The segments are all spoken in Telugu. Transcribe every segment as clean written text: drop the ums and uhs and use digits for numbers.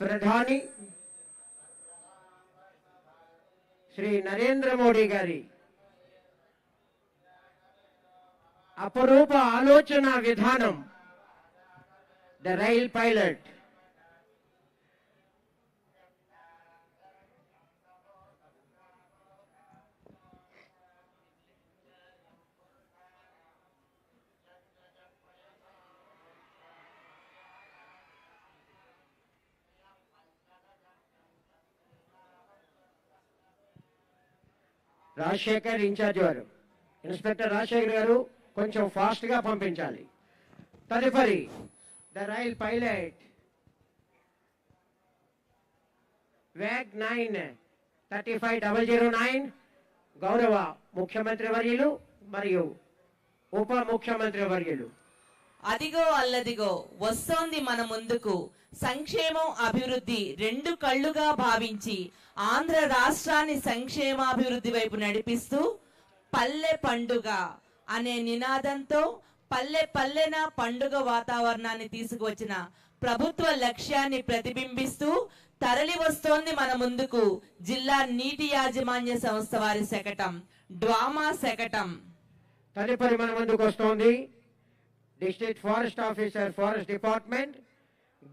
ప్రధాని శ్రీ నరేంద్ర మోడీ గారి అపరూప ఆలోచన విధానం the rail pilot Rajasekhar incharge వారు, ఇన్స్పెక్టర్ రాజశేఖర్ గారు కొంచెం ఫాస్ట్ గా పంపించాలి. తదుపరి ద రైల్ పైలట్ వ్యాగ్ 9-35009 గౌరవ ముఖ్యమంత్రి వర్యులు మరియు ఉప ముఖ్యమంత్రి వర్యులు. అదిగో అల్లదిగో వస్తోంది మన ముందుకు సంక్షేమం అభివృద్ధి రెండు కళ్ళుగా భావించి ఆంధ్ర రాష్ట్రాన్ని సంక్షేమాభివృద్ధి వైపు నడిపిస్తూ పల్లె పండుగ అనే నినాదంతో పల్లె పల్లెన పండుగ వాతావరణాన్ని తీసుకువచ్చిన ప్రభుత్వ లక్ష్యాన్ని ప్రతిబింబిస్తూ తరలి వస్తోంది మన ముందుకు జిల్లా నీటి యాజమాన్య సంస్థ వారి శకటం డ్వామా శకటం. తదుపరి మన ముందుకు వస్తోంది district forest officer forest department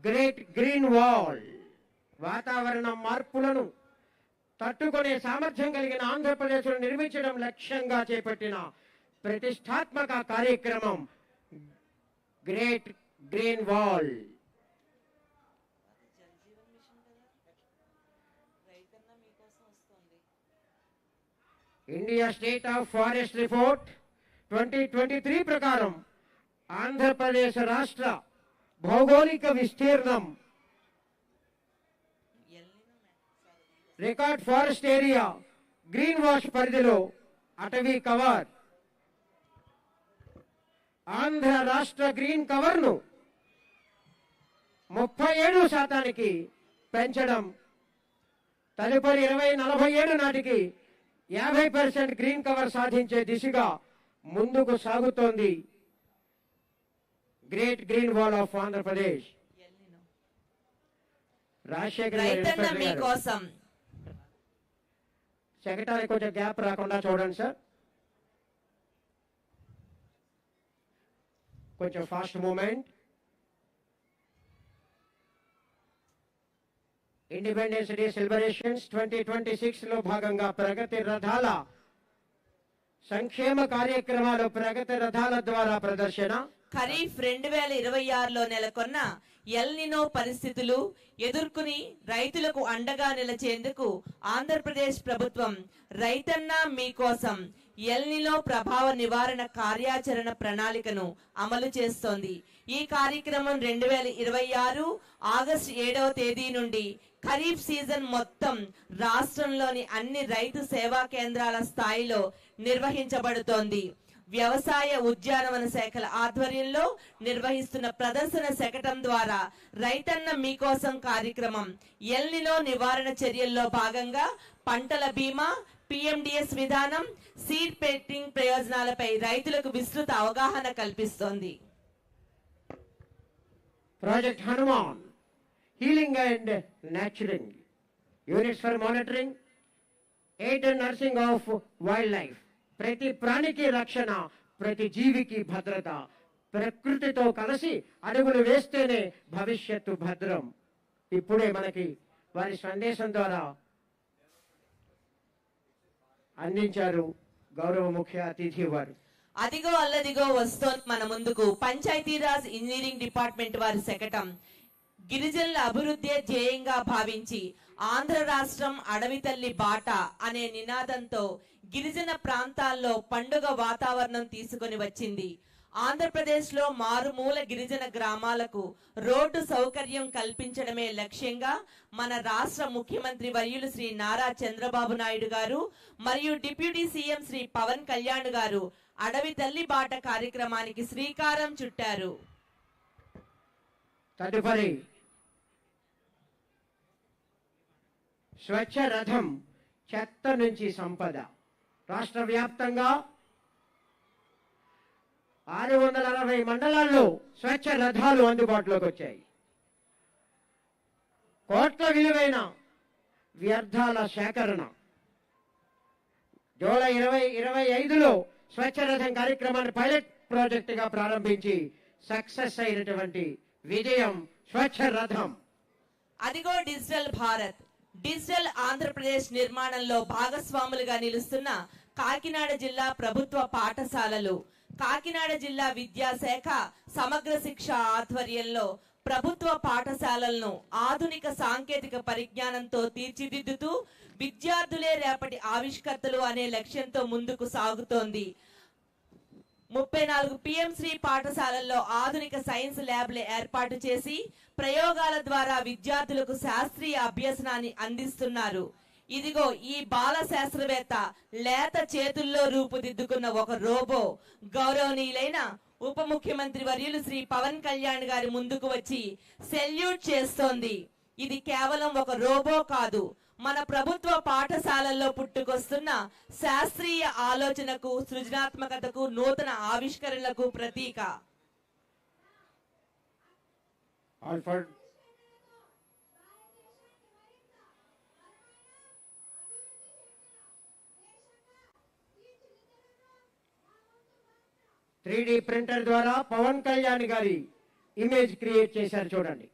great green wall. వాతావరణ మార్పులను తట్టుకునే సామర్థ్యం కలిగిన ఆంధ్రప్రదేశ్ను నిర్మించడం లక్ష్యంగా చేపట్టిన ప్రతిష్టాత్మక కార్యక్రమం great green wall. India state of forest report 2023 ప్రకారం ఆంధ్రప్రదేశ్ రాష్ట్ర భౌగోళిక విస్తీర్ణం record forest area green wash పరిధిలో అటవీ కవర్ ఆంధ్ర రాష్ట్ర గ్రీన్ కవర్ ను 37% పెంచడం, తదుపరి 2047 నాటికి 50% గ్రీన్ కవర్ సాధించే దిశగా ముందుకు సాగుతోంది great green wall of Andhra Pradesh. Rajasekhar మీకోసం సెక్రటరీ కొంచెం గ్యాప్ రాకుండా చూడండి సార్, కొంచెం fast movement. Independence day celebrations 2026 లో భాగంగా ప్రగతి రథాల సంక్షేమ కార్యక్రమాలు ప్రగతి రథాల ద్వారా ప్రదర్శన. ఖరీఫ్ 2026లో నెలకొన్న ఎల్ నినో పరిస్థితులు ఎదుర్కొని రైతులకు అండగా నిలిచేందుకు ఆంధ్రప్రదేశ్ ప్రభుత్వం రైతన్న మీకోసం ఎల్ నినో ప్రభావ నివారణ కార్యాచరణ ప్రణాళికను అమలు చేస్తోంది. ఈ కార్యక్రమం 2026 ఆగస్టు 7వ తేదీ నుండి ఖరీఫ్ సీజన్ మొత్తం రాష్ట్రంలోని అన్ని రైతు సేవా కేంద్రాల స్థాయిలో నిర్వహించబడుతోంది. వ్యవసాయ ఉద్యానవన శాఖల ఆధ్వర్యంలో నిర్వహిస్తున్న ప్రదర్శన శకటం ద్వారా రైతన్న మీకోసం కార్యక్రమం ఎల్ నినో నివారణ చర్యల్లో భాగంగా పంటల బీమా, పిఎండిఎస్ విధానం, సీడ్ పెట్టింగ్ ప్రయోజనాలపై రైతులకు విస్తృత అవగాహన కల్పిస్తోంది. Project Hanuman healing and nurturing units for monitoring aid and nursing of wildlife. ప్రతి ప్రాణికి రక్షణ, ప్రతి జీవికి భద్రత. ప్రకృతితో కలిసి అడుగులు వేస్తేనే భవిష్యత్తు భద్రం. ఇప్పుడే మనకి వారి సందేశం ద్వారా అందించారు గౌరవ ముఖ్య అతిథి వారు. అదిగో అల్లదిగో వస్తోంది మన ముందుకు పంచాయతీరాజ్ ఇంజనీరింగ్ డిపార్ట్మెంట్ వారి శకటం గిరిజనుల అభివృద్ధి ధ్యేయంగా భావించి ఆంధ్ర రాష్ట్రం అడవి తల్లి బాట అనే నినాదంతో గిరిజన ప్రాంతాల్లో పండుగ వాతావరణం తీసుకొని వచ్చింది. ఆంధ్రప్రదేశ్ లో మారుమూల గిరిజన గ్రామాలకు రోడ్డు సౌకర్యం కల్పించడమే లక్ష్యంగా మన రాష్ట్ర ముఖ్యమంత్రి వర్యులు శ్రీ నారా చంద్రబాబు నాయుడు గారు మరియు డిప్యూటీ సీఎం శ్రీ పవన్ కళ్యాణ్ గారు అడవి తల్లి బాట కార్యక్రమానికి శ్రీకారం చుట్టారు. తదుపరి స్వచ్ఛ రథం చెత్త నుంచి సంపద. రాష్ట్ర వ్యాప్తంగా 660 మండలాల్లో స్వచ్ఛ రథాలు అందుబాటులోకి వచ్చాయి. కోట్ల విలువైన వ్యర్థాల సేకరణ. జూలై 2025లో స్వచ్ఛ రథం కార్యక్రమాన్ని పైలట్ ప్రాజెక్టుగా ప్రారంభించి సక్సెస్ అయినటువంటి విజయం స్వచ్ఛ రథం. అదిగో డిజిటల్ భారత్, డిజిటల్ ఆంధ్రప్రదేశ్ నిర్మాణంలో భాగస్వాములుగా నిలుస్తున్న కాకినాడ జిల్లా ప్రభుత్వ పాఠశాలలు. కాకినాడ జిల్లా విద్యాశాఖ సమగ్ర శిక్ష ఆధ్వర్యంలో ప్రభుత్వ పాఠశాలలను ఆధునిక సాంకేతిక పరిజ్ఞానంతో తీర్చిదిద్దుతూ విద్యార్థులే రేపటి ఆవిష్కర్తలు అనే లక్ష్యంతో ముందుకు సాగుతోంది. 34 పిఎంశ్రీ పాఠశాలల్లో ఆధునిక సైన్స్ ల్యాబ్లు ఏర్పాటు చేసి ప్రయోగాల ద్వారా విద్యార్థులకు శాస్త్రీయ అభ్యసనాన్ని అందిస్తున్నారు. ఇదిగో ఈ బాల శాస్త్రవేత్త లేత చేతుల్లో రూపుదిద్దుకున్న ఒక రోబో గౌరవనీయులైన ఉప ముఖ్యమంత్రి వర్యులు శ్రీ పవన్ కళ్యాణ్ గారి ముందుకు వచ్చి సెల్యూట్ చేస్తోంది. ఇది కేవలం ఒక రోబో కాదు, మన ప్రభుత్వ పాఠశాలల్లో పుట్టుకొస్తున్న శాస్త్రీయ ఆలోచనకు, సృజనాత్మకతకు, నూతన ఆవిష్కరణలకు ప్రతీక. ఆల్ఫర్డ్ త్రీడీ ప్రింటర్ ద్వారా పవన్ కళ్యాణ్ గారి ఇమేజ్ క్రియేట్ చేశారు చూడండి.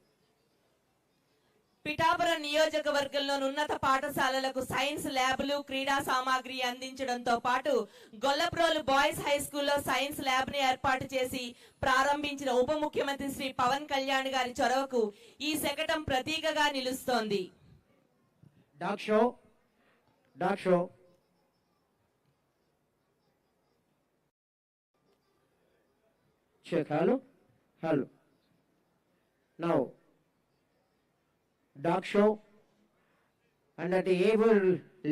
పిఠాపురం నియోజకవర్గంలోని ఉన్నత పాఠశాలలకు సైన్స్ ల్యాబ్లు, క్రీడా సామాగ్రి అందించడంతో పాటు గొల్లప్రోలు బాయ్స్ హై స్కూల్లో సైన్స్ ల్యాబ్ ని ఏర్పాటు చేసి ప్రారంభించిన ఉప ముఖ్యమంత్రి శ్రీ పవన్ కళ్యాణ్ గారి చొరవకు ఈ శకటం ప్రతీకగా నిలుస్తోంది. Dog show check hello now dog show under the able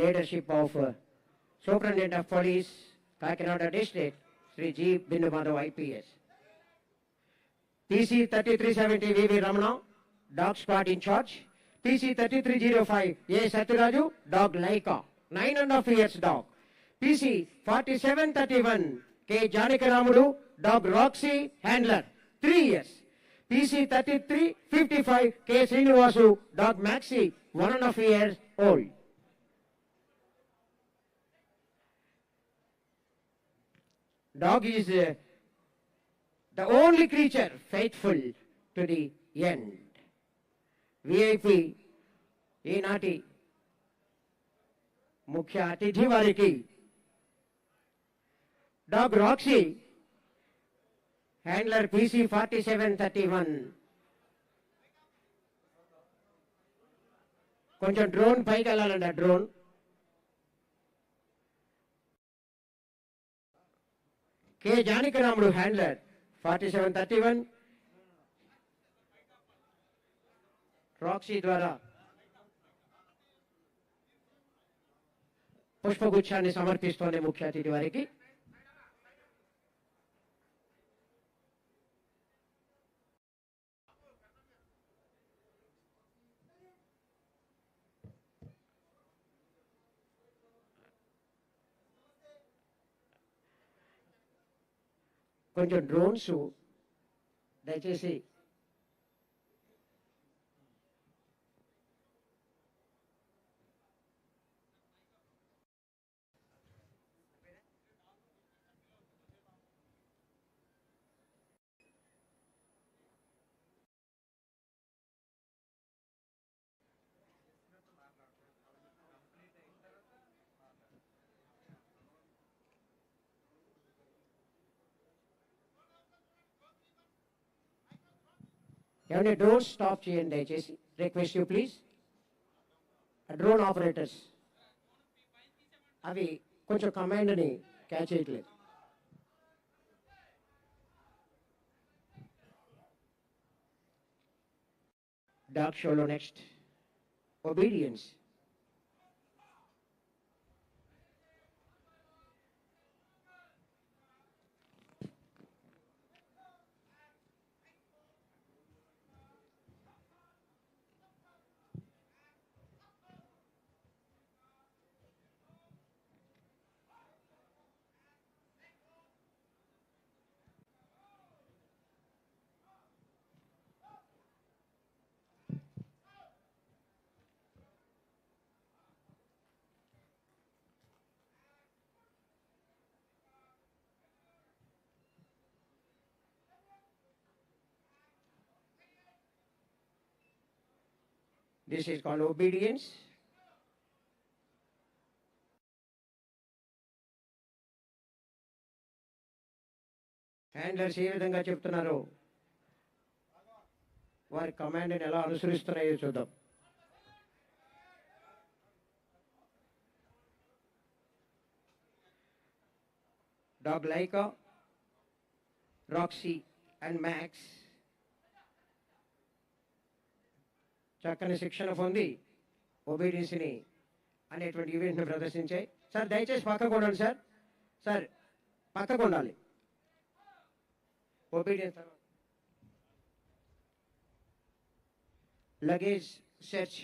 leadership of Superintendent of Police Kakinada District Sri G Bindu Madhav IPS. PC 3370 VV Ramana dog squad in charge. PC 3305 A Saturaju dog Laika 9.5 years dog. PC 4731 K Janikaramudu dog Roxy handler 3 years. PC 3355 K Srinivasu dog Maxi 1.5 years old. Dog is the only creature faithful to the end. VIP ఈనాటి ముఖ్య అతిథి వారికి డాగ్ రాక్సీ హ్యాండ్లర్ PC 4731. కొంచెం డ్రోన్ పైకి వెళ్ళాలండి. ఆ drone K Janakiramudu handler 4731. Roxy ద్వారా పుష్పగుచ్ఛాన్ని సమర్పిస్తోంది ముఖ్య అతిథి వారికి. కొంచెం డ్రోన్స్ దయచేసి ఏమంటే డ్రోన్ స్టాప్ చేయండి దయచేసి. Request you please. Drone operators అవి కొంచెం కమాండ్ని క్యాచ్ చేయట్లేదు. డాగ్ షోలో next obedience. This is called obedience. Handlers ఏ విధంగా చెప్తున్నారో వారి కమాండ్ని ఎలా అనుసరిస్తున్నాయో చూద్దాం. Dog Laika, Roxy and Max చక్కని శిక్షణ పొంది ఒబీడియన్స్ని అనేటువంటి ఈవెంట్ని ప్రదర్శించాయి. సార్ దయచేసి పక్కకు ఉండాలి సార్. సార్ పక్కకు ఉండాలి. obedience luggage search